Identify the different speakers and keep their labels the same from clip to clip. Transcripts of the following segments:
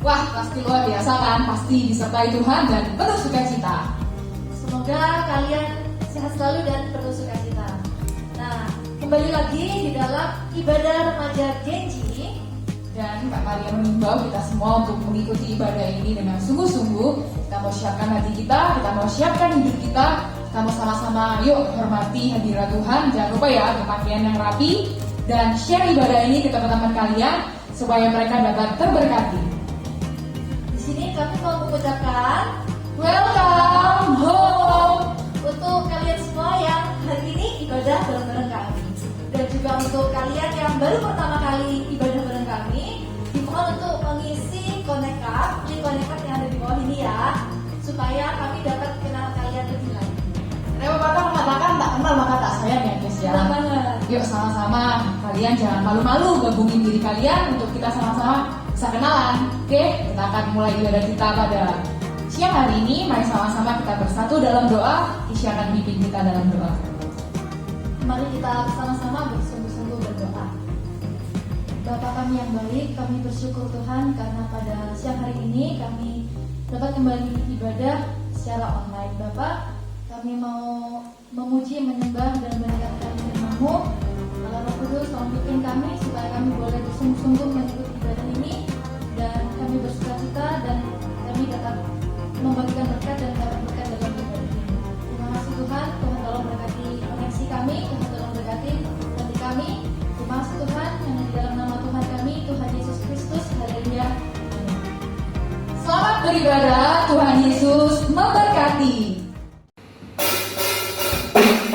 Speaker 1: Wah, pasti luar biasa kan? Pasti disertai Tuhan dan penuh sukacita.
Speaker 2: Semoga kalian sehat selalu dan penuh sukacita. Nah, kembali lagi di dalam ibadah remaja Genji.
Speaker 1: Dan Kak Maria mengimbau kita semua untuk mengikuti ibadah ini dengan sungguh-sungguh. Kita mau siapkan hati kita mau siapkan hidup kita mau sama-sama yuk hormati hadirat Tuhan. Jangan lupa ya berpakaian yang rapi dan share ibadah ini ke teman-teman kalian supaya mereka dapat terberkati.
Speaker 2: Di sini kami mau mengucapkan
Speaker 1: Welcome home
Speaker 2: untuk kalian semua yang hari ini ibadah bareng-bareng kami. Dan juga untuk kalian yang baru pertama kali ibadah bareng kami, dimohon untuk mengisi link connect card yang ada di bawah ini ya, supaya kami dapat kenal kalian lebih lagi.
Speaker 1: Karena pepatah mengatakan tak kenal maka tak sayang ya guys ya.
Speaker 2: Benar banget.
Speaker 1: Yuk sama-sama kalian jangan malu-malu gabungin diri kalian untuk kita sama-sama bisa kenalan. Oke, kita akan mulai ibadah kita pada siang hari ini. Mari sama-sama kita bersatu dalam doa. Isya akan bimbing kita dalam doa.
Speaker 2: Mari kita sama-sama bersungguh-sungguh berdoa. Bapa kami yang baik, kami bersyukur Tuhan karena pada siang hari ini kami dapat kembali ibadah secara online. Bapak, kami mau memuji, menyembah dan meningkatkan firman-Mu. Allah Roh Kudus tolong pimpin kami supaya kami boleh bersungguh-sungguh mengikuti ibadah ini dan kami bersukacita dan kami dapat membagikan berkat dan dapat berkat dalam ibadah ini. Terima kasih Tuhan, Tuhan tolong berkati koneksi kami, Tuhan tolong berkati hati kami. Terima kasih Tuhan, yang di dalam nama Tuhan kami, Tuhan Yesus Kristus. Haleluya. Amin.
Speaker 1: Selamat beribadah, Tuhan Yesus memberkati.
Speaker 3: Aku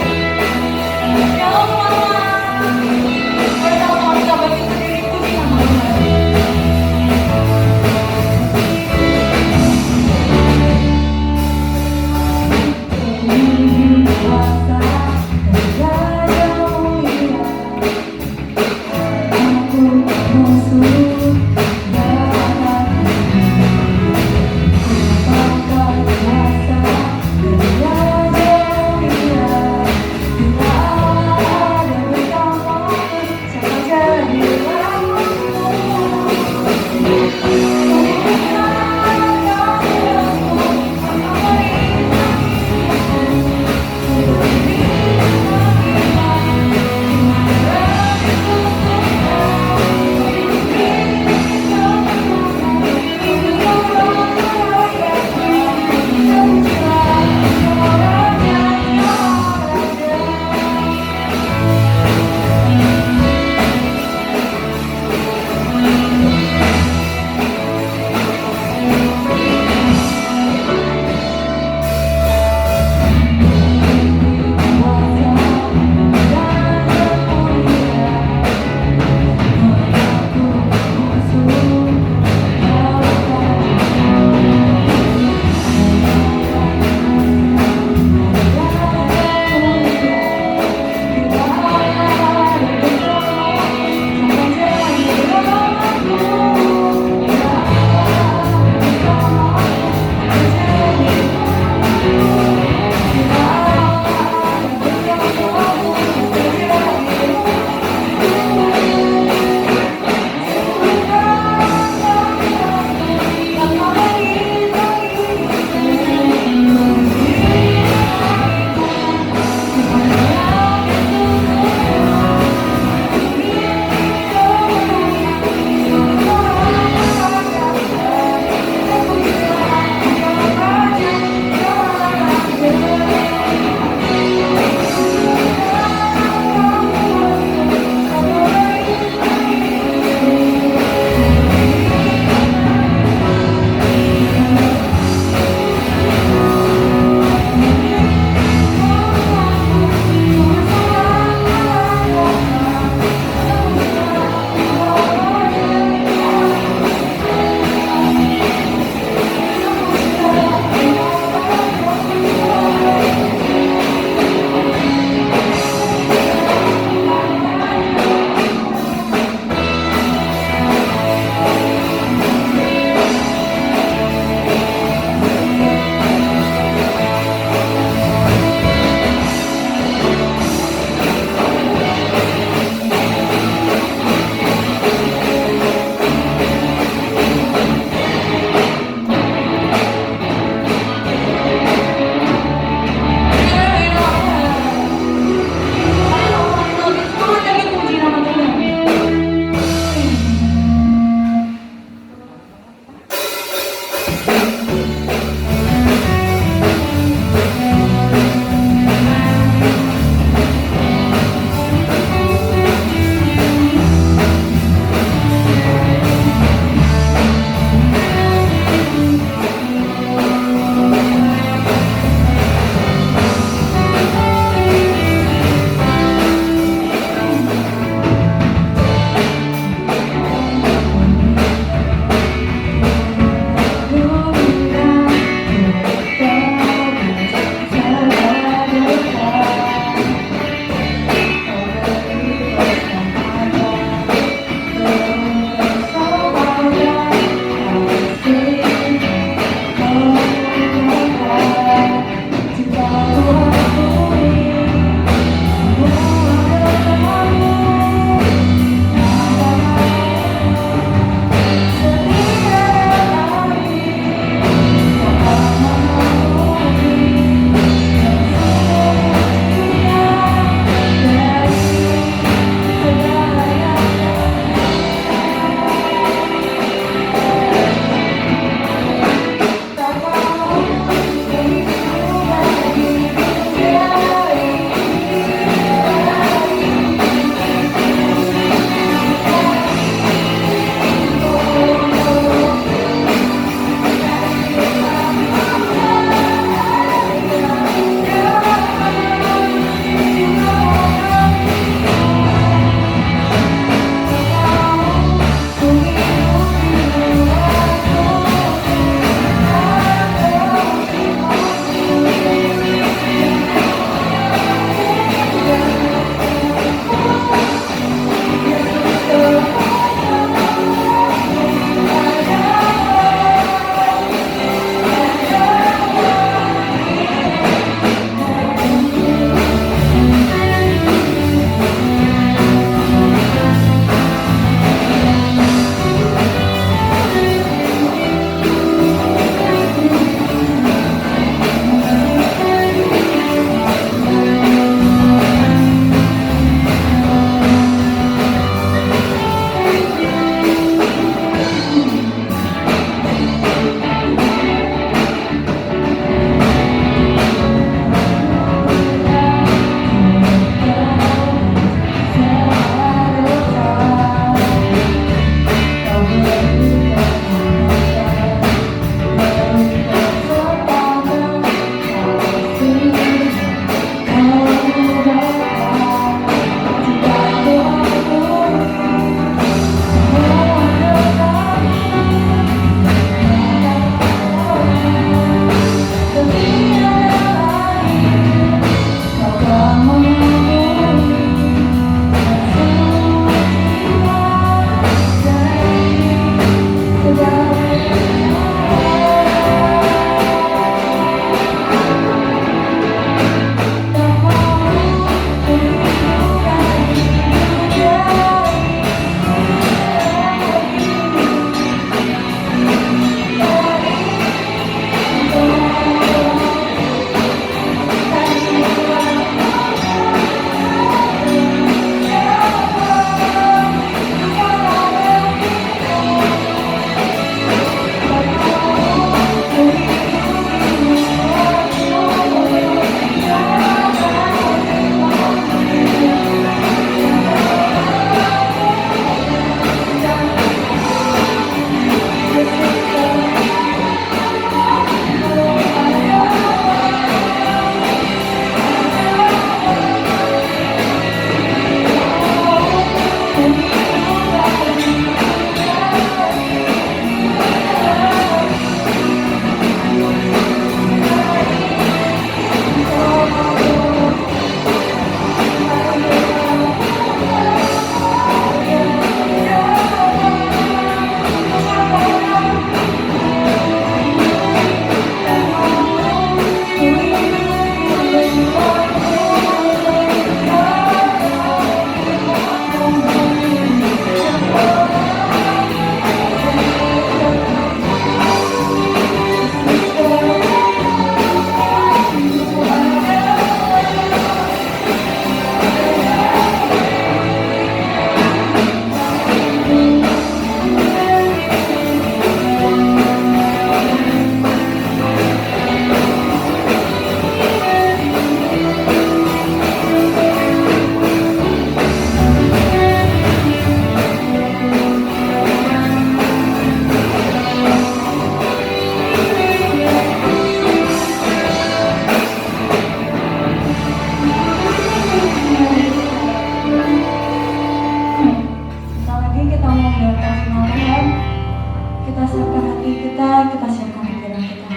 Speaker 3: kita siapkan pikiran kita.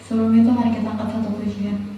Speaker 3: Sebelum itu mari kita angkat satu pujian.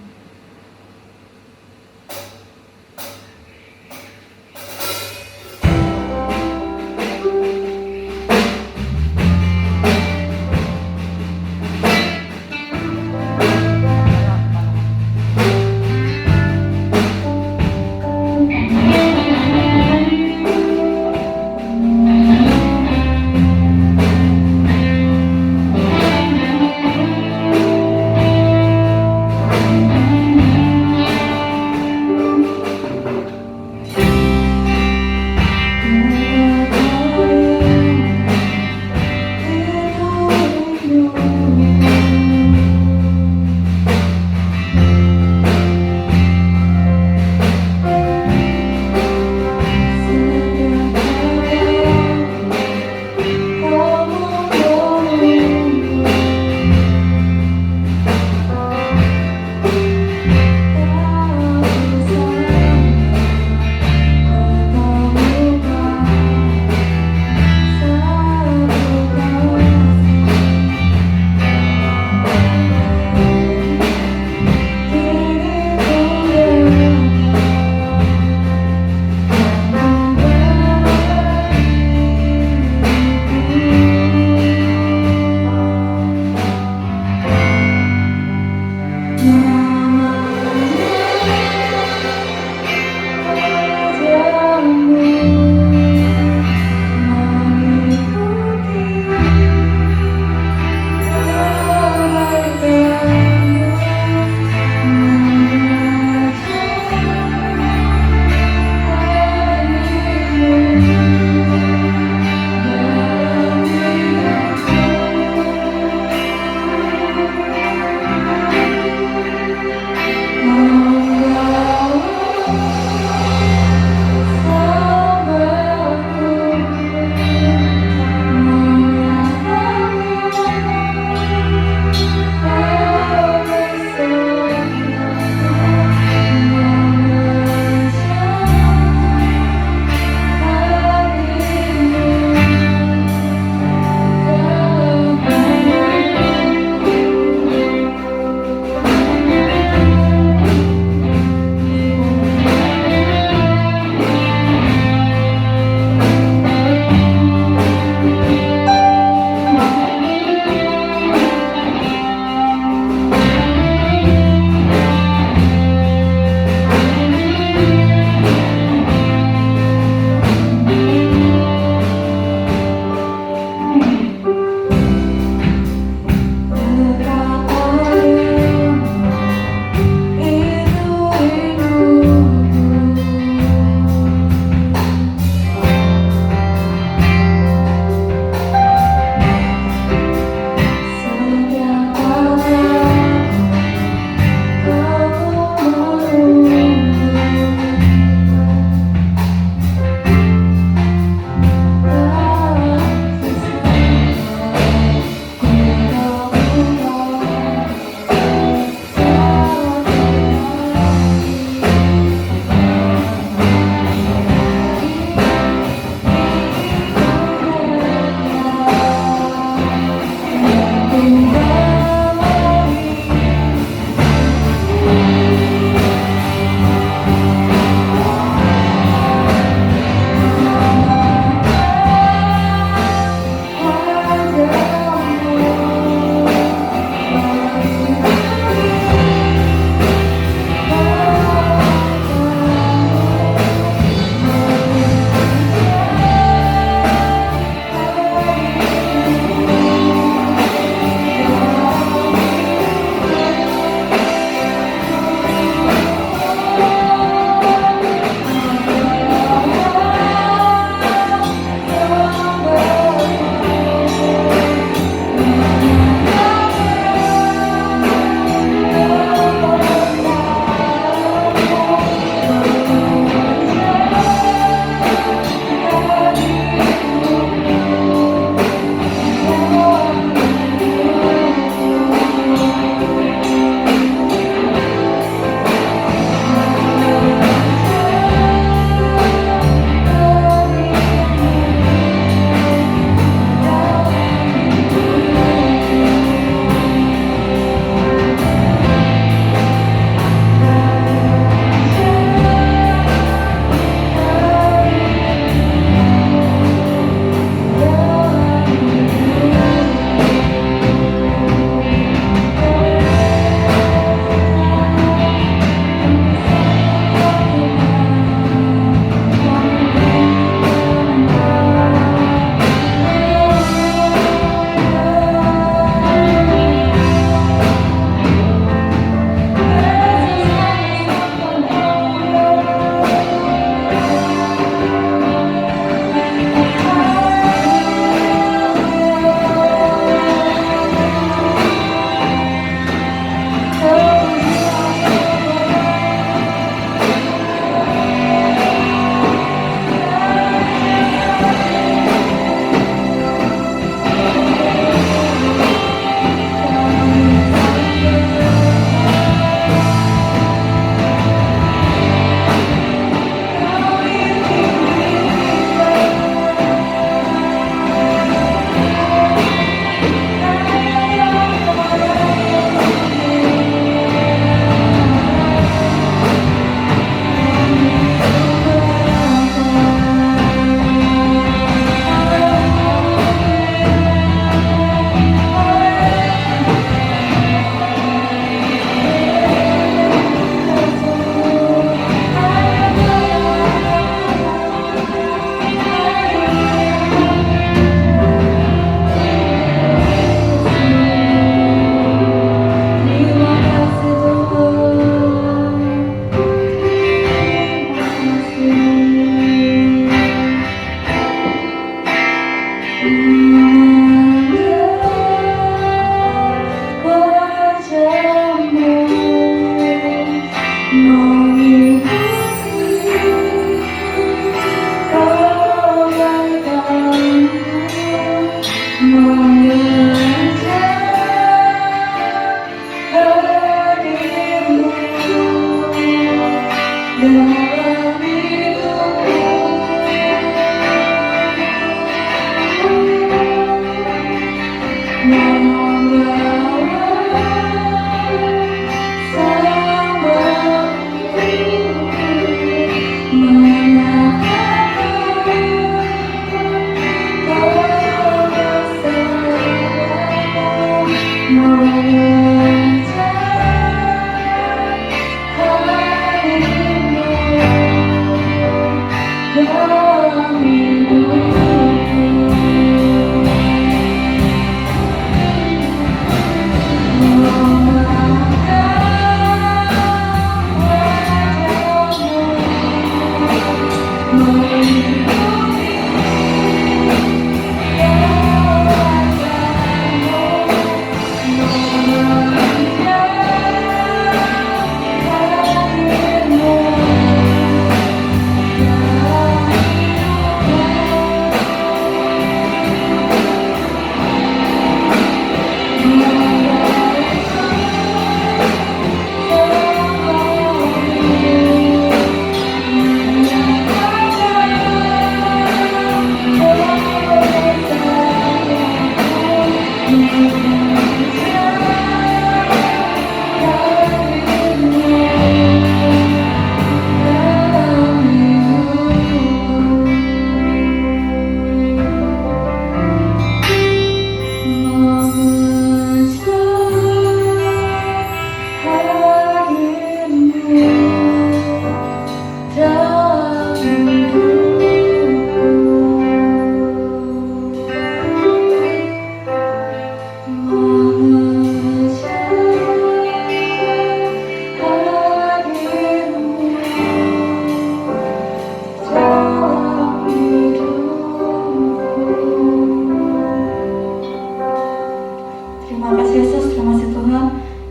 Speaker 3: Terima kasih Yesus, terima kasih Tuhan.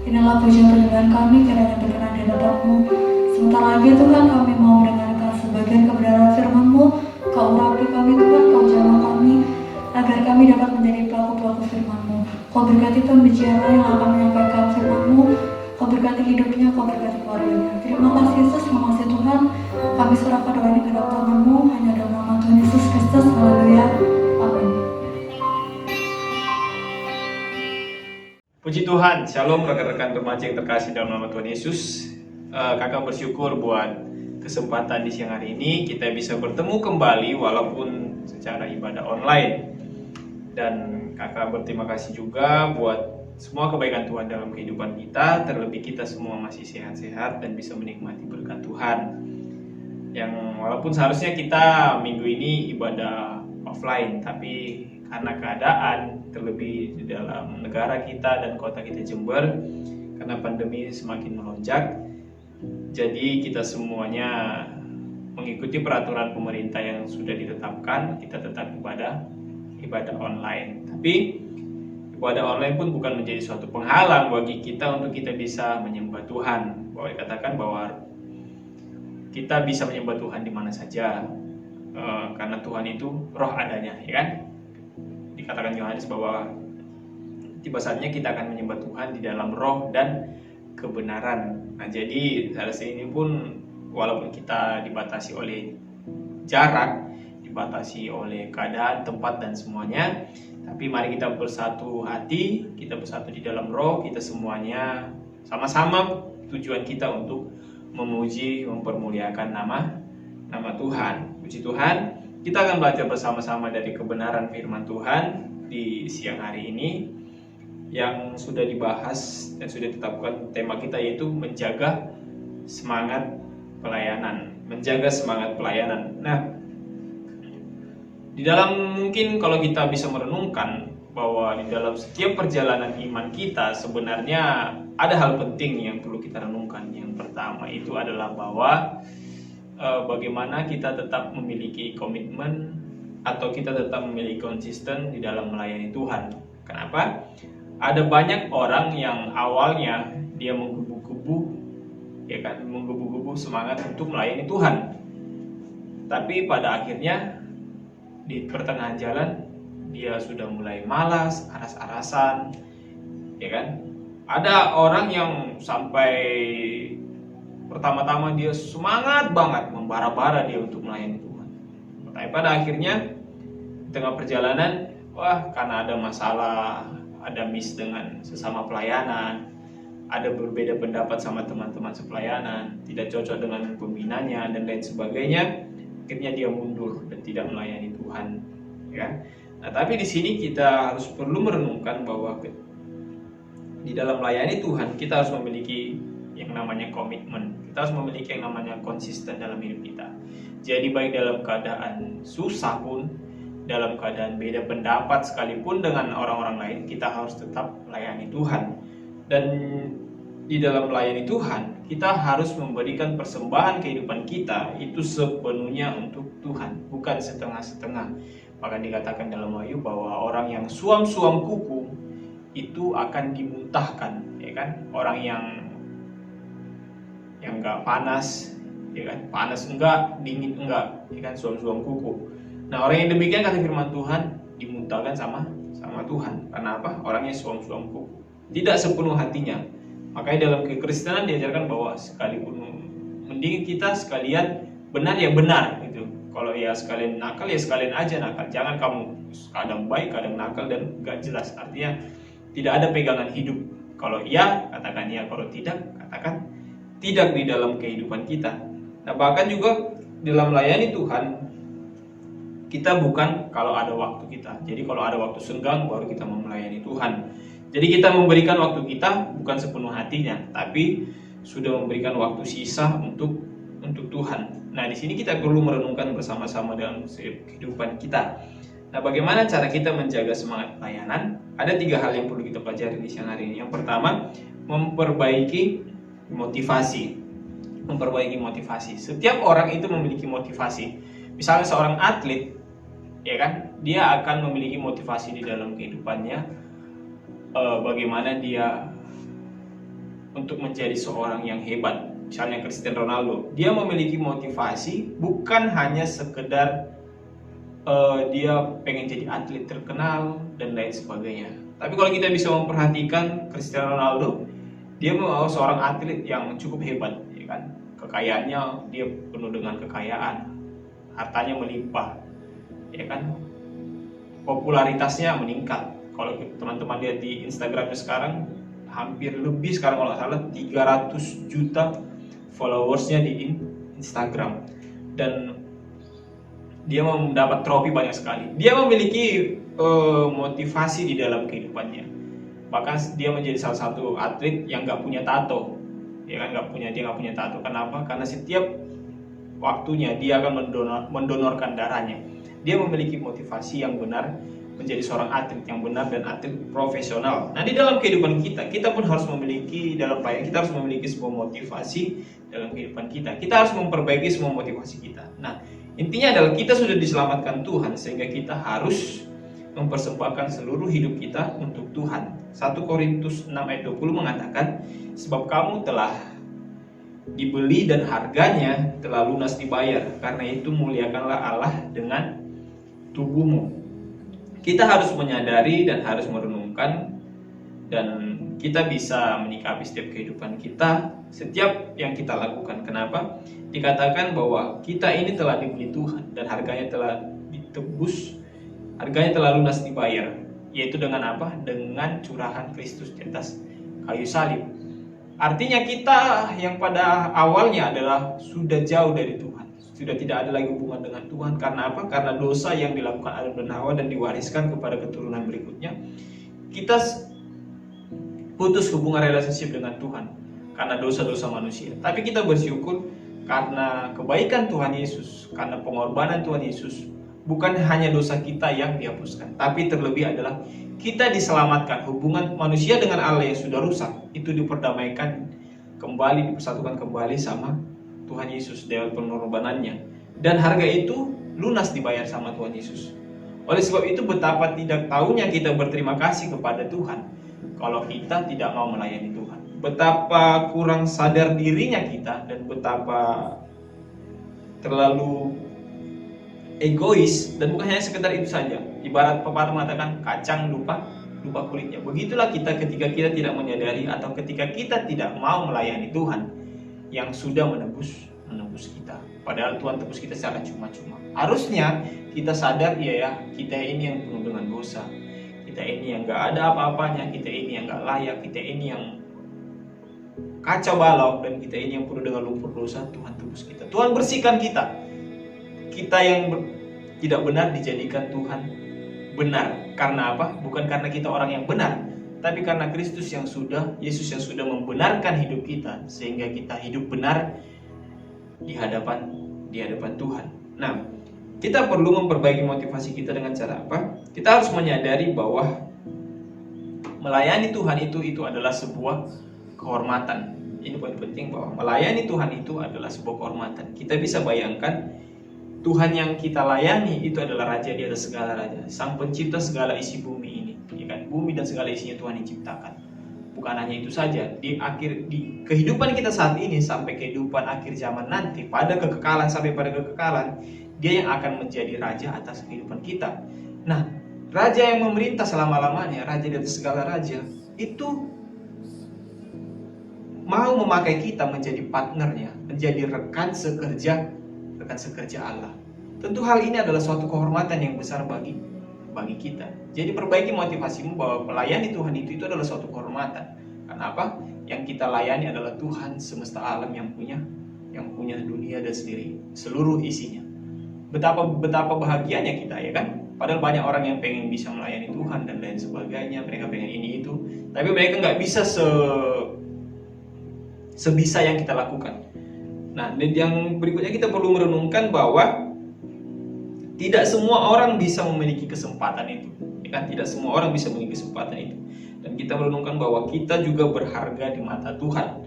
Speaker 3: Inilah pujian penyembahan kami kiranya berkenan di hadapan-Mu. Sebentar lagi Tuhan kami mau mendengarkan sebagian kebenaran firman-Mu. Kau urapi kami Tuhan, Kau jamah kami agar kami dapat menjadi pelaku-pelaku firman-Mu. Kau berkati pembicara yang akan menyampaikan firman-Mu. Kau berkati hidupnya, Kau berkati keluarganya. Terima kasih Yesus, terima kasih Tuhan. Kami serahkan doa ini ke dalam tangan-Mu, hanya dalam nama Tuhan Yesus Kristus. Haleluya. Amin.
Speaker 4: Puji Tuhan, Shalom rekan-rekan remaja yang terkasih dalam nama Tuhan Yesus. Kakak bersyukur buat kesempatan di siang hari ini kita bisa bertemu kembali walaupun secara ibadah online. Dan kakak berterima kasih juga buat semua kebaikan Tuhan dalam kehidupan kita, terlebih kita semua masih sehat-sehat dan bisa menikmati berkat Tuhan. Yang walaupun seharusnya kita minggu ini ibadah offline, tapi karena keadaan terlebih di dalam negara kita dan kota kita Jember, karena pandemi semakin melonjak, jadi kita semuanya mengikuti peraturan pemerintah yang sudah ditetapkan, kita tetap ibadah online. Tapi ibadah online pun bukan menjadi suatu penghalang bagi kita untuk kita bisa menyembah Tuhan. Bahwa dikatakan bahwa kita bisa menyembah Tuhan di mana saja, karena Tuhan itu roh adanya, ya kan? Dikatakan Yohanes bahwa tiba saatnya kita akan menyembah Tuhan di dalam roh dan kebenaran. Nah, jadi saat ini pun walaupun kita dibatasi oleh jarak, dibatasi oleh keadaan, tempat dan semuanya, tapi mari kita bersatu hati, kita bersatu di dalam roh, kita semuanya sama-sama tujuan kita untuk memuji, mempermuliakan nama Tuhan. Puji Tuhan. Kita akan belajar bersama-sama dari kebenaran firman Tuhan di siang hari ini yang sudah dibahas dan sudah ditetapkan tema kita, yaitu menjaga semangat pelayanan. Menjaga semangat pelayanan. Nah, di dalam mungkin kalau kita bisa merenungkan bahwa di dalam setiap perjalanan iman kita sebenarnya ada hal penting yang perlu kita renungkan. Yang pertama itu adalah bahwa bagaimana kita tetap memiliki komitmen atau kita tetap memiliki konsisten di dalam melayani Tuhan. Kenapa? Ada banyak orang yang awalnya dia menggebu-gebu, ya kan, menggebu-gebu semangat untuk melayani Tuhan. Tapi pada akhirnya di pertengahan jalan dia sudah mulai malas, aras-arasan, ya kan? Ada orang yang sampai pertama-tama dia semangat banget, membara-bara dia untuk melayani Tuhan. Tapi pada akhirnya di tengah perjalanan, karena ada masalah, ada miss dengan sesama pelayanan, ada berbeda pendapat sama teman-teman sepelayanan, tidak cocok dengan pembinanya dan lain sebagainya, akhirnya dia mundur dan tidak melayani Tuhan, ya. Nah, tapi di sini kita harus perlu merenungkan bahwa di dalam melayani Tuhan kita harus memiliki yang namanya komitmen. Kita harus memiliki yang namanya konsisten dalam hidup kita. Jadi baik dalam keadaan susah pun, dalam keadaan beda pendapat sekalipun dengan orang-orang lain, kita harus tetap melayani Tuhan. Dan di dalam melayani Tuhan, kita harus memberikan persembahan kehidupan kita itu sepenuhnya untuk Tuhan, bukan setengah-setengah. Maka dikatakan dalam Wahyu bahwa orang yang suam-suam kuku itu akan dimuntahkan, ya kan? Orang yang enggak panas, ya kan? Panas enggak, dingin enggak, ya kan? Suam-suam kuku. Nah, orang yang demikian kata firman Tuhan dimuntahkan sama Tuhan. Karena apa? Orangnya suam-suam kuku, tidak sepenuh hatinya. Makanya dalam kekristenan diajarkan bahwa sekalipun mending kita sekalian benar ya benar gitu. Kalau ya sekalian nakal ya sekalian aja nakal. Jangan kamu kadang baik, kadang nakal dan gak jelas. Artinya tidak ada pegangan hidup. Kalau iya, katakan iya. Kalau tidak, katakan tidak di dalam kehidupan kita. Nah, bahkan juga dalam melayani Tuhan, kita bukan kalau ada waktu kita. Jadi kalau ada waktu senggang baru kita melayani Tuhan. Jadi kita memberikan waktu kita bukan sepenuh hatinya, tapi sudah memberikan waktu sisa untuk Tuhan. Nah, di sini kita perlu merenungkan bersama-sama dalam kehidupan kita. Nah, bagaimana cara kita menjaga semangat pelayanan? Ada 3 hal yang perlu kita pelajari di siang hari ini. Yang pertama, memperbaiki motivasi. Memperbaiki motivasi. Setiap orang itu memiliki motivasi. Misalnya seorang atlet, ya kan, dia akan memiliki motivasi di dalam kehidupannya. Bagaimana dia untuk menjadi seorang yang hebat. Misalnya Cristiano Ronaldo, dia memiliki motivasi bukan hanya sekedar dia pengen jadi atlet terkenal dan lain sebagainya. Tapi kalau kita bisa memperhatikan Cristiano Ronaldo, dia seorang atlet yang cukup hebat, ya kan? Kekayaannya dia penuh dengan kekayaan, hartanya melimpah, ya kan? Popularitasnya meningkat. Kalau teman-teman lihat di Instagramnya sekarang, hampir lebih sekarang kalau nggak salah 300 juta followersnya di Instagram. Dan dia mendapat trofi banyak sekali. Dia memiliki motivasi di dalam kehidupannya. Bahkan dia menjadi salah satu atlet yang nggak punya tato. Ya kan, dia nggak punya tato. Kenapa? Karena setiap waktunya dia akan mendonorkan darahnya. Dia memiliki motivasi yang benar menjadi seorang atlet yang benar dan atlet profesional. Nah, di dalam kehidupan kita pun harus memiliki dalam pelayanan, kita harus memiliki sebuah motivasi dalam kehidupan kita. Kita harus memperbaiki semua motivasi kita. Nah, intinya adalah kita sudah diselamatkan Tuhan sehingga kita harus mempersembahkan seluruh hidup kita untuk Tuhan. 1 Korintus 6 ayat 20 mengatakan, sebab kamu telah dibeli dan harganya telah lunas dibayar. Karena itu muliakanlah Allah dengan tubuhmu. Kita harus menyadari dan harus merenungkan, dan kita bisa menyikapi setiap kehidupan kita, setiap yang kita lakukan. Kenapa? Dikatakan bahwa kita ini telah dibeli Tuhan dan harganya telah ditebus, harganya telah lunas dibayar. Yaitu dengan apa? Dengan curahan Kristus di atas kayu salib. Artinya kita yang pada awalnya adalah sudah jauh dari Tuhan, sudah tidak ada lagi hubungan dengan Tuhan. Karena apa? Karena dosa yang dilakukan Adam dan Hawa dan diwariskan kepada keturunan berikutnya. Kita putus hubungan relationship dengan Tuhan karena dosa-dosa manusia. Tapi kita bersyukur karena kebaikan Tuhan Yesus, karena pengorbanan Tuhan Yesus, bukan hanya dosa kita yang dihapuskan, tapi terlebih adalah kita diselamatkan. Hubungan manusia dengan Allah yang sudah rusak itu diperdamaikan kembali, dipersatukan kembali sama Tuhan Yesus dengan pengorbanannya, dan harga itu lunas dibayar sama Tuhan Yesus. Oleh sebab itu betapa tidak tahunya kita berterima kasih kepada Tuhan kalau kita tidak mau melayani Tuhan. Betapa kurang sadar dirinya kita dan betapa terlalu egois dan bukan hanya sekedar itu saja. Ibarat pepatah mengatakan kacang lupa kulitnya. Begitulah kita ketika kita tidak menyadari atau ketika kita tidak mau melayani Tuhan yang sudah menebus kita. Padahal Tuhan tebus kita secara cuma-cuma. Harusnya kita sadar ya kita ini yang penuh dengan dosa. Kita ini yang gak ada apa-apanya, kita ini yang gak layak, kita ini yang kacau balau, dan kita ini yang penuh dengan lumpur dosa. Tuhan tebus kita, Tuhan bersihkan kita. Kita yang tidak benar dijadikan Tuhan benar. Karena apa? Bukan karena kita orang yang benar, tapi karena Yesus yang sudah membenarkan hidup kita, sehingga kita hidup benar di hadapan Tuhan. Nah, kita perlu memperbaiki motivasi kita dengan cara apa? Kita harus menyadari bahwa melayani Tuhan itu adalah sebuah kehormatan. Ini poin penting, bahwa melayani Tuhan itu adalah sebuah kehormatan. Kita bisa bayangkan Tuhan yang kita layani itu adalah Raja di atas segala raja, Sang Pencipta segala isi bumi ini, ya kan? Bumi dan segala isinya Tuhan yang ciptakan. Bukan hanya itu saja, di kehidupan kita saat ini sampai kehidupan akhir zaman nanti, sampai pada kekekalan, Dia yang akan menjadi raja atas kehidupan kita. Nah, raja yang memerintah selama-lamanya, Raja di atas segala raja, itu mau memakai kita menjadi partnernya, menjadi rekan sekerja Allah. Tentu hal ini adalah suatu kehormatan yang besar bagi kita. Jadi perbaiki motivasimu bahwa melayani Tuhan itu adalah suatu kehormatan. Kenapa? Yang kita layani adalah Tuhan semesta alam yang punya dunia dan seluruh isinya. Betapa bahagianya kita, ya kan? Padahal banyak orang yang pengen bisa melayani Tuhan dan lain sebagainya. Mereka pengen ini itu, tapi mereka nggak bisa sebisa yang kita lakukan. Nah, dan yang berikutnya kita perlu merenungkan bahwa tidak semua orang bisa memiliki kesempatan itu, ya kan? Tidak semua orang bisa memiliki kesempatan itu. Dan kita merenungkan bahwa kita juga berharga di mata Tuhan.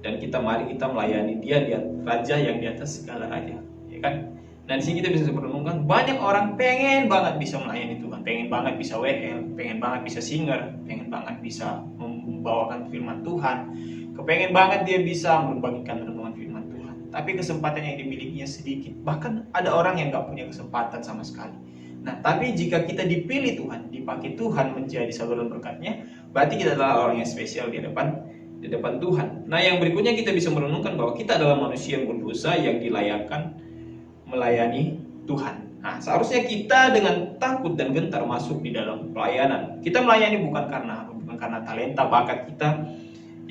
Speaker 4: Dan mari kita melayani Dia, Raja yang di atas segala raja, ya kan? Dan di sini kita bisa merenungkan, banyak orang pengen banget bisa melayani Tuhan, pengen banget bisa WL, pengen banget bisa singer, pengen banget bisa membawakan firman Tuhan, kepengen banget dia bisa membagikan renungan firman Tuhan. Tapi kesempatan yang dimilikinya sedikit. Bahkan ada orang yang gak punya kesempatan sama sekali. Nah, tapi jika kita dipilih Tuhan, dipakai Tuhan menjadi saluran berkatnya, berarti kita adalah orang yang spesial di depan Tuhan. Nah, yang berikutnya kita bisa merenungkan bahwa kita adalah manusia yang berdosa yang dilayakkan melayani Tuhan. Nah, seharusnya kita dengan takut dan gentar masuk di dalam pelayanan. Kita melayani bukan karena talenta bakat kita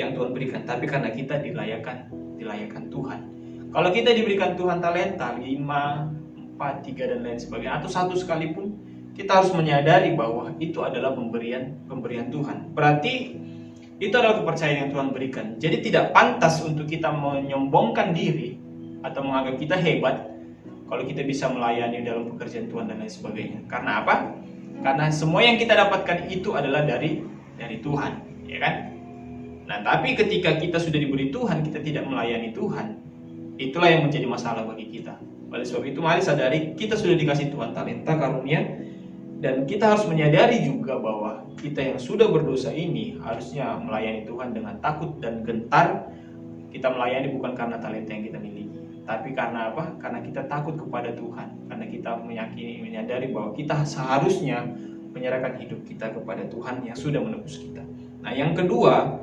Speaker 4: yang Tuhan berikan, tapi karena kita dilayakkan Tuhan. Kalau kita diberikan Tuhan talenta 5, 4, 3 dan lain sebagainya, atau 1 sekalipun, kita harus menyadari bahwa itu adalah pemberian Tuhan. Berarti itu adalah kepercayaan yang Tuhan berikan. Jadi tidak pantas untuk kita menyombongkan diri atau menganggap kita hebat kalau kita bisa melayani dalam pekerjaan Tuhan dan lain sebagainya. Karena apa? Karena semua yang kita dapatkan itu adalah dari Tuhan, ya kan? Nah, tapi ketika kita sudah diberi Tuhan, kita tidak melayani Tuhan, itulah yang menjadi masalah bagi kita. Oleh sebab itu, mari sadari kita sudah dikasih Tuhan talenta, karunia, dan kita harus menyadari juga bahwa kita yang sudah berdosa ini harusnya melayani Tuhan dengan takut dan gentar. Kita melayani bukan karena talenta yang kita miliki, tapi karena apa? Karena kita takut kepada Tuhan, karena kita menyadari bahwa kita seharusnya menyerahkan hidup kita kepada Tuhan yang sudah menebus kita. Nah, yang kedua,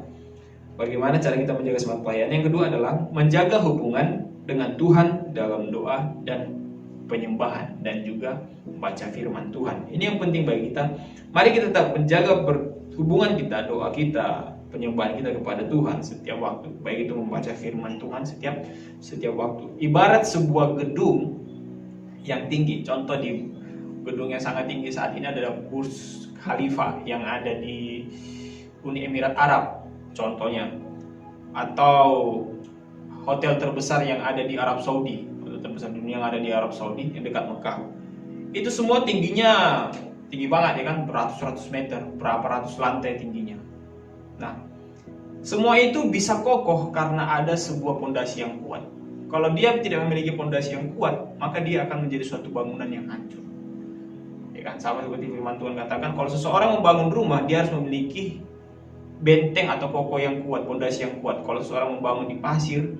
Speaker 4: bagaimana cara kita menjaga semangat pelayanan? Yang kedua adalah menjaga hubungan dengan Tuhan dalam doa dan penyembahan, dan juga membaca firman Tuhan. Ini yang penting bagi kita. Mari kita tetap menjaga hubungan kita, doa kita, penyembahan kita kepada Tuhan setiap waktu. Baik itu membaca firman Tuhan setiap waktu. Ibarat sebuah gedung yang tinggi. Contoh di gedung yang sangat tinggi saat ini adalah Burj Khalifa yang ada di Uni Emirat Arab contohnya, atau hotel terbesar yang ada di Arab Saudi, hotel terbesar dunia yang ada di Arab Saudi yang dekat Mekah. Itu semua tingginya tinggi banget, ya kan, beratus-ratus meter, berapa ratus lantai tingginya. Nah, semua itu bisa kokoh karena ada sebuah pondasi yang kuat. Kalau dia tidak memiliki pondasi yang kuat, maka dia akan menjadi suatu bangunan yang hancur. Ya kan, sama seperti firman Tuhan katakan, kalau seseorang membangun rumah, dia harus memiliki benteng atau kokoh yang kuat, pondasi yang kuat. Kalau seseorang membangun di pasir,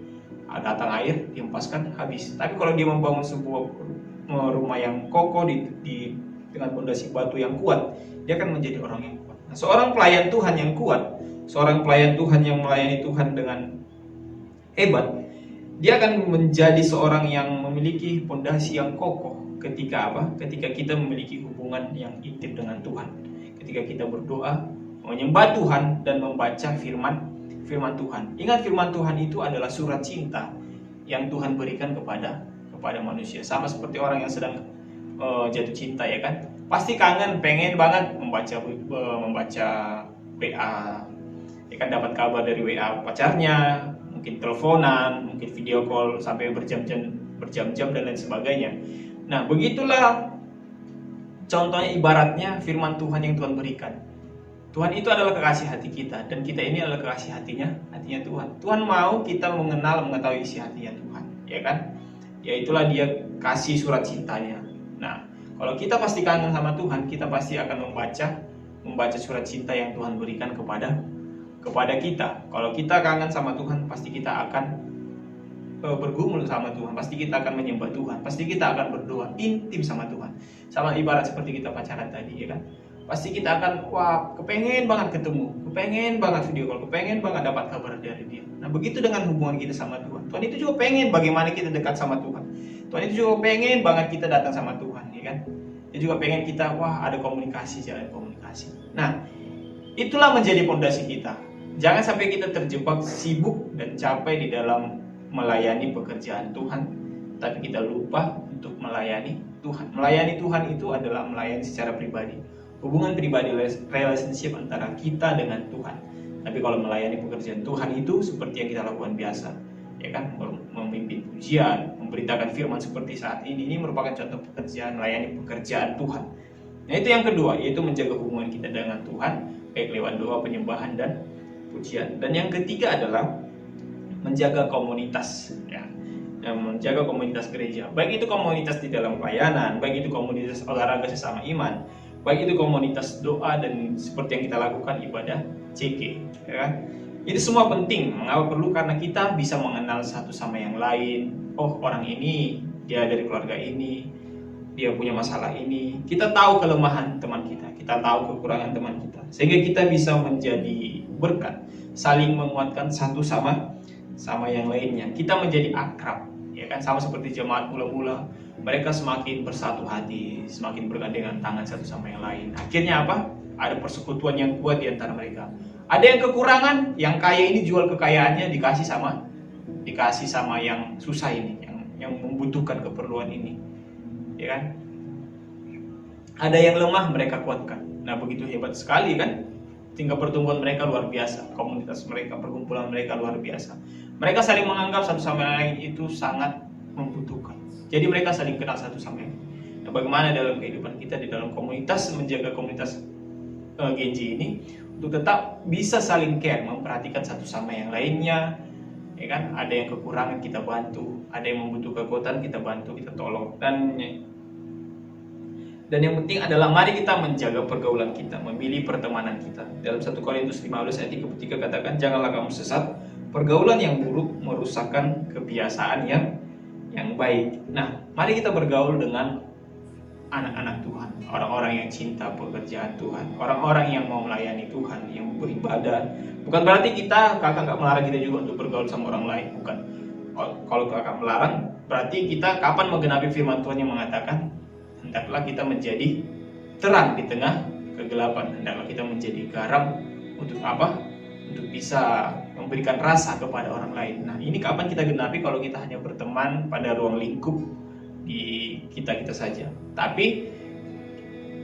Speaker 4: datang air, dihempaskan, habis. Tapi kalau dia membangun sebuah rumah yang kokoh dengan fondasi batu yang kuat, dia akan menjadi orang yang kuat. Nah, seorang pelayan Tuhan yang kuat, seorang pelayan Tuhan yang melayani Tuhan dengan hebat, dia akan menjadi seorang yang memiliki fondasi yang kokoh ketika apa? Ketika kita memiliki hubungan yang intim dengan Tuhan. Ketika kita berdoa, menyembah Tuhan dan membaca firman Tuhan. Ingat, firman Tuhan itu adalah surat cinta yang Tuhan berikan kepada manusia. Sama seperti orang yang sedang jatuh cinta, ya kan? Pasti kangen, pengen banget membaca WA, ya kan, dapat kabar dari WA pacarnya, mungkin teleponan, mungkin video call sampai berjam-jam dan lain sebagainya. Nah, begitulah contohnya, ibaratnya firman Tuhan yang Tuhan berikan. Tuhan itu adalah kekasih hati kita, dan kita ini adalah kekasih hatinya Tuhan. Tuhan mau kita mengetahui isi hatinya Tuhan, ya kan? Ya itulah dia kasih surat cintanya. Nah, kalau kita pasti kangen sama Tuhan, kita pasti akan membaca surat cinta yang Tuhan berikan kepada kita. Kalau kita kangen sama Tuhan, pasti kita akan bergumul sama Tuhan, pasti kita akan menyembah Tuhan, pasti kita akan berdoa intim sama Tuhan. Sama ibarat seperti kita pacaran tadi, ya kan? Pasti kita akan, kepengen banget ketemu, kepengen banget video call, kepengen banget dapat kabar dari dia. Nah, begitu dengan hubungan kita sama Tuhan. Tuhan itu juga pengen bagaimana kita dekat sama Tuhan. Tuhan itu juga pengen banget kita datang sama Tuhan, ya kan? Dia juga pengen kita, ada komunikasi, jalan komunikasi. Nah, itulah menjadi fondasi kita. Jangan sampai kita terjebak sibuk dan capek di dalam melayani pekerjaan Tuhan, tapi kita lupa untuk melayani Tuhan. Melayani Tuhan itu adalah melayani secara pribadi. Hubungan pribadi, relationship antara kita dengan Tuhan. Tapi kalau melayani pekerjaan Tuhan itu seperti yang kita lakukan biasa, ya kan, memimpin pujian, memberitakan firman seperti saat ini merupakan contoh melayani pekerjaan Tuhan. Nah, itu yang kedua, yaitu menjaga hubungan kita dengan Tuhan, baik lewat doa, penyembahan, dan pujian. Dan yang ketiga adalah menjaga komunitas, ya. Menjaga komunitas gereja, baik itu komunitas di dalam pelayanan, baik itu komunitas olahraga sesama iman, baik itu komunitas doa, dan seperti yang kita lakukan ibadah CG, ya kan? Itu semua penting. Mengapa perlu? Karena kita bisa mengenal satu sama yang lain. Oh, orang ini dia dari keluarga ini, dia punya masalah ini. Kita tahu kelemahan teman kita tahu kekurangan teman kita, sehingga kita bisa menjadi berkat, saling menguatkan satu sama yang lainnya. Kita menjadi akrab, ya kan? Sama seperti jemaat mula-mula, mereka semakin bersatu hati, semakin bergandengan tangan satu sama yang lain. Akhirnya apa? Ada persekutuan yang kuat di antara mereka. Ada yang kekurangan, yang kaya ini jual kekayaannya dikasih sama yang susah ini, yang membutuhkan keperluan ini, ya kan? Ada yang lemah, mereka kuatkan. Nah, begitu hebat sekali kan? Tingkat pertumbuhan mereka luar biasa, komunitas mereka, perkumpulan mereka luar biasa. Mereka saling menganggap satu sama lain itu sangat membutuhkan. Jadi mereka saling kenal satu sama lain. Nah, bagaimana dalam kehidupan kita di dalam komunitas, menjaga komunitas Genji ini untuk tetap bisa saling care, memperhatikan satu sama yang lainnya, ya kan? Ada yang kekurangan kita bantu, ada yang membutuhkan kekuatan kita bantu, kita tolong. Dan yang penting adalah mari kita menjaga pergaulan kita, memilih pertemanan kita. Dalam 1 Korintus 15 ayat 3 katakan, janganlah kamu sesat, pergaulan yang buruk merusakkan kebiasaan yang baik. Nah, mari kita bergaul dengan anak-anak Tuhan, orang-orang yang cinta pekerjaan Tuhan, orang-orang yang mau melayani Tuhan, yang beribadah. Bukan berarti kakak nggak melarang kita juga untuk bergaul sama orang lain, bukan. Kalau kakak melarang, berarti kita kapan menggenapi firman Tuhan yang mengatakan, hendaklah kita menjadi terang di tengah kegelapan, hendaklah kita menjadi garam. Untuk apa? Untuk bisa memberikan rasa kepada orang lain. Nah, ini kapan kita genapi? Kalau kita hanya berteman pada ruang lingkup di kita saja. Tapi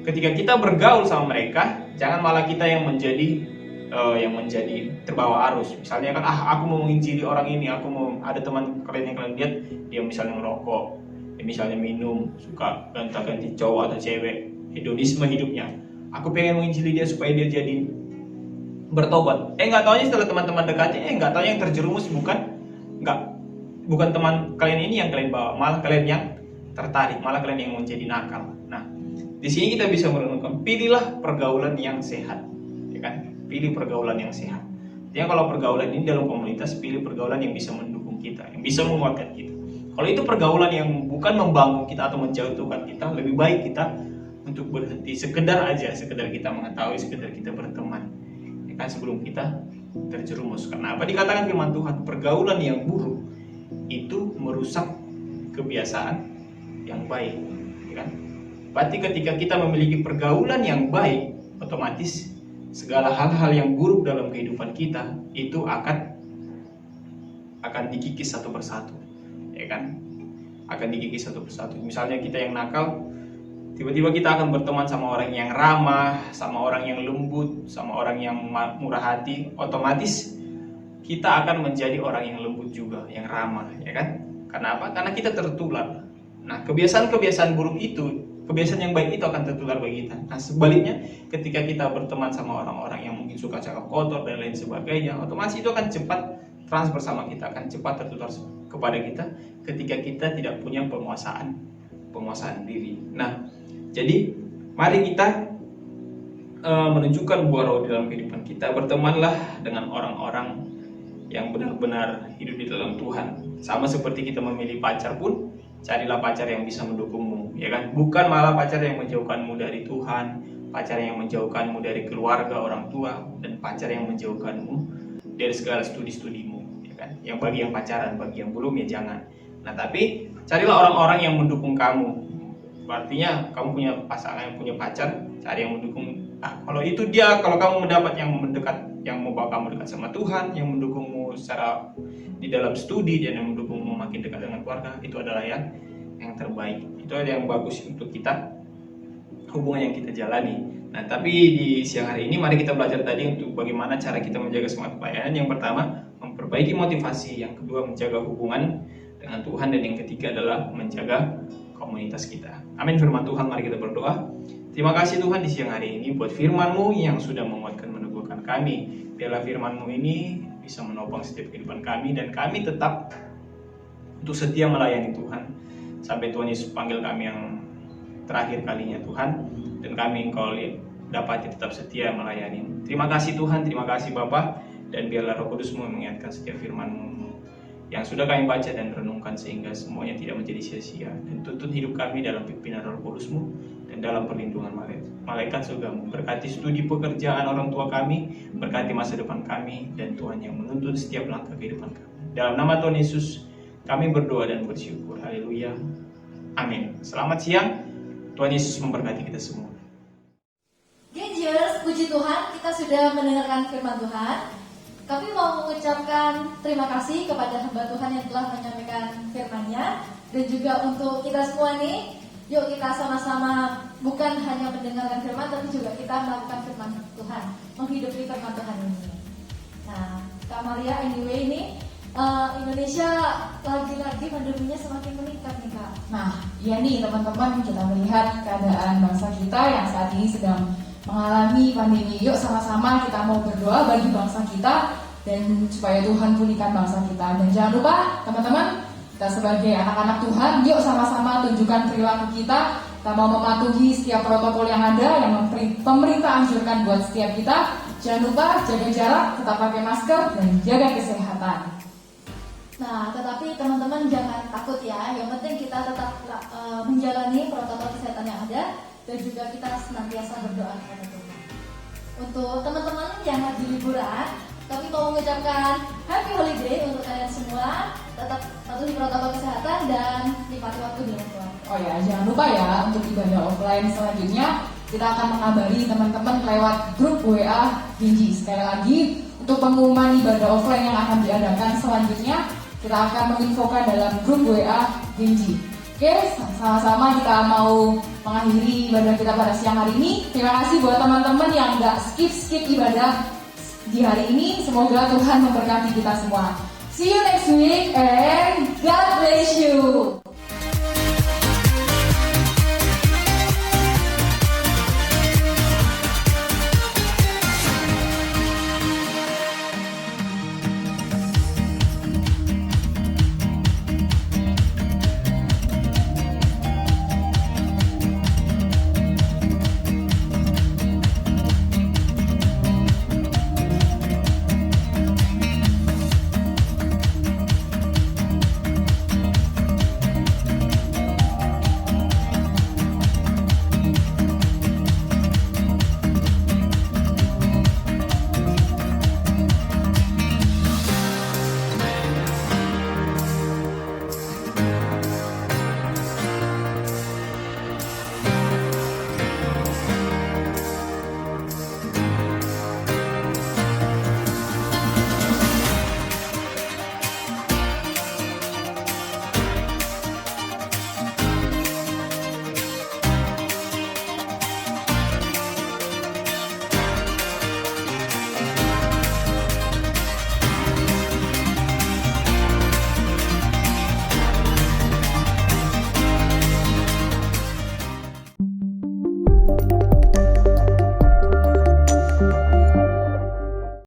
Speaker 4: ketika kita bergaul sama mereka, jangan malah kita yang menjadi terbawa arus. Misalnya kan, aku mau menginjili orang ini, aku mau, ada teman kalian yang kalian lihat, dia misalnya ngerokok, dia misalnya minum, suka ganti cowok atau cewek, hedonisme hidupnya. Aku pengen menginjili dia supaya dia jadi bertobat. Nggak taunya setelah teman-teman dekatnya, nggak taunya yang terjerumus bukan teman kalian ini yang kalian bawa, malah kalian yang tertarik, malah kalian yang menjadi nakal. Nah, di sini kita bisa merenungkan, pilihlah pergaulan yang sehat, ya kan? Pilih pergaulan yang sehat. Artinya kalau pergaulan ini dalam komunitas, pilih pergaulan yang bisa mendukung kita, yang bisa menguatkan kita. Kalau itu pergaulan yang bukan membangun kita atau menjatuhkan kita, lebih baik kita untuk berhenti, sekedar kita mengetahui, sekedar kita berteman, ya kan, sebelum kita terjerumus. Karena apa dikatakan firman Tuhan, pergaulan yang buruk itu merusak kebiasaan yang baik, ya kan? Berarti ketika kita memiliki pergaulan yang baik, otomatis segala hal-hal yang buruk dalam kehidupan kita itu akan dikikis satu persatu, ya kan? Akan dikikis satu persatu. Misalnya kita yang nakal, tiba-tiba kita akan berteman sama orang yang ramah, sama orang yang lembut, sama orang yang murah hati, otomatis kita akan menjadi orang yang lembut juga, yang ramah, ya kan? Karena apa? Karena kita tertular. Nah, kebiasaan-kebiasaan buruk itu, kebiasaan yang baik itu akan tertular bagi kita. Nah, sebaliknya, ketika kita berteman sama orang-orang yang mungkin suka cakap kotor dan lain sebagainya, otomatis itu akan cepat transfer sama kita, akan cepat tertular kepada kita ketika kita tidak punya penguasaan diri. Nah, jadi mari kita menunjukkan buah roh di dalam kehidupan kita. Bertemanlah dengan orang-orang yang benar-benar hidup di dalam Tuhan. Sama seperti kita memilih pacar pun, carilah pacar yang bisa mendukungmu, ya kan? Bukan malah pacar yang menjauhkanmu dari Tuhan, pacar yang menjauhkanmu dari keluarga, orang tua, dan pacar yang menjauhkanmu dari segala studi-studimu, ya kan? Yang bagi yang pacaran, bagi yang belum ya jangan. Nah, tapi carilah orang-orang yang mendukung kamu. Artinya kamu punya pasangan, yang punya pacar, cari yang mendukung. Nah, kalau kamu mendapat yang mendekat, yang membawa kamu dekat sama Tuhan, yang mendukungmu secara di dalam studi dan yang mendukungmu makin dekat dengan keluarga, itu adalah yang terbaik. Itu adalah yang bagus untuk kita, hubungan yang kita jalani. Nah, tapi di siang hari ini mari kita belajar tadi untuk bagaimana cara kita menjaga semangat pelayanan. Yang pertama, memperbaiki motivasi. Yang kedua, menjaga hubungan dengan Tuhan. Dan yang ketiga adalah menjaga komunitas kita. Amin. Firman Tuhan, mari kita berdoa. Terima kasih Tuhan di siang hari ini buat firman-Mu yang sudah menguatkan, meneguhkan kami. Biarlah firman-Mu ini bisa menopang setiap kehidupan kami, dan kami tetap untuk setia melayani Tuhan sampai Tuhan Yesus panggil kami yang terakhir kalinya Tuhan, dan kami Engkau dapat tetap setia melayani. Terima kasih Tuhan, terima kasih Bapa, dan biarlah Roh Kudus-Mu mengingatkan setiap firman-Mu yang sudah kami baca dan renungkan, sehingga semuanya tidak menjadi sia-sia, dan tuntun hidup kami dalam pimpinan Roh Kudus-Mu dan dalam perlindungan malaikat surga-Mu. Berkati studi pekerjaan orang tua kami, berkati masa depan kami, dan Tuhan yang menuntun setiap langkah kehidupan kami. Dalam nama Tuhan Yesus kami berdoa dan bersyukur. Haleluya. Amin. Selamat siang. Tuhan Yesus memberkati kita semua.
Speaker 2: Gengers, puji Tuhan, kita sudah mendengarkan firman Tuhan. Kami mau mengucapkan terima kasih kepada hamba Tuhan yang telah menyampaikan firman-Nya, dan juga untuk kita semua nih, yuk kita sama-sama bukan hanya mendengarkan firman, tapi juga kita melakukan firman Tuhan, menghidupi firman Tuhan ini. Nah, Kak Maria, anyway ini Indonesia lagi-lagi pandeminya semakin meningkat nih Kak.
Speaker 1: Nah, iya nih teman-teman, kita melihat keadaan bangsa kita yang saat ini sedang mengalami pandemi. Yuk sama-sama kita mau berdoa bagi bangsa kita, dan supaya Tuhan pulihkan bangsa kita. Dan jangan lupa teman-teman, kita sebagai anak-anak Tuhan, yuk sama-sama tunjukkan perilaku kita. Kita mau mematuhi setiap protokol yang ada, yang pemerintah anjurkan buat setiap kita. Jangan lupa jaga jarak, tetap pakai masker, dan jaga kesehatan.
Speaker 2: Nah, tetapi teman-teman jangan takut ya. Yang penting kita tetap menjalani protokol kesehatan yang ada, dan juga kita senantiasa berdoa kepada Tuhan. Untuk teman-teman yang lagi liburan, kami mau mengucapkan happy holiday untuk kalian semua. Tetap patuhi protokol kesehatan dan nikmati waktu dengan Tuhan.
Speaker 1: Oh ya, jangan lupa ya, untuk ibadah offline selanjutnya kita akan mengabari teman-teman lewat grup WA Ginji. Sekali lagi, untuk pengumuman ibadah offline yang akan diadakan selanjutnya, kita akan menginfokan dalam grup WA Ginji. Oke, sama-sama kita mau mengakhiri ibadah kita pada siang hari ini. Terima kasih buat teman-teman yang nggak skip ibadah di hari ini. Semoga Tuhan memberkati kita semua. See you next week and God bless you.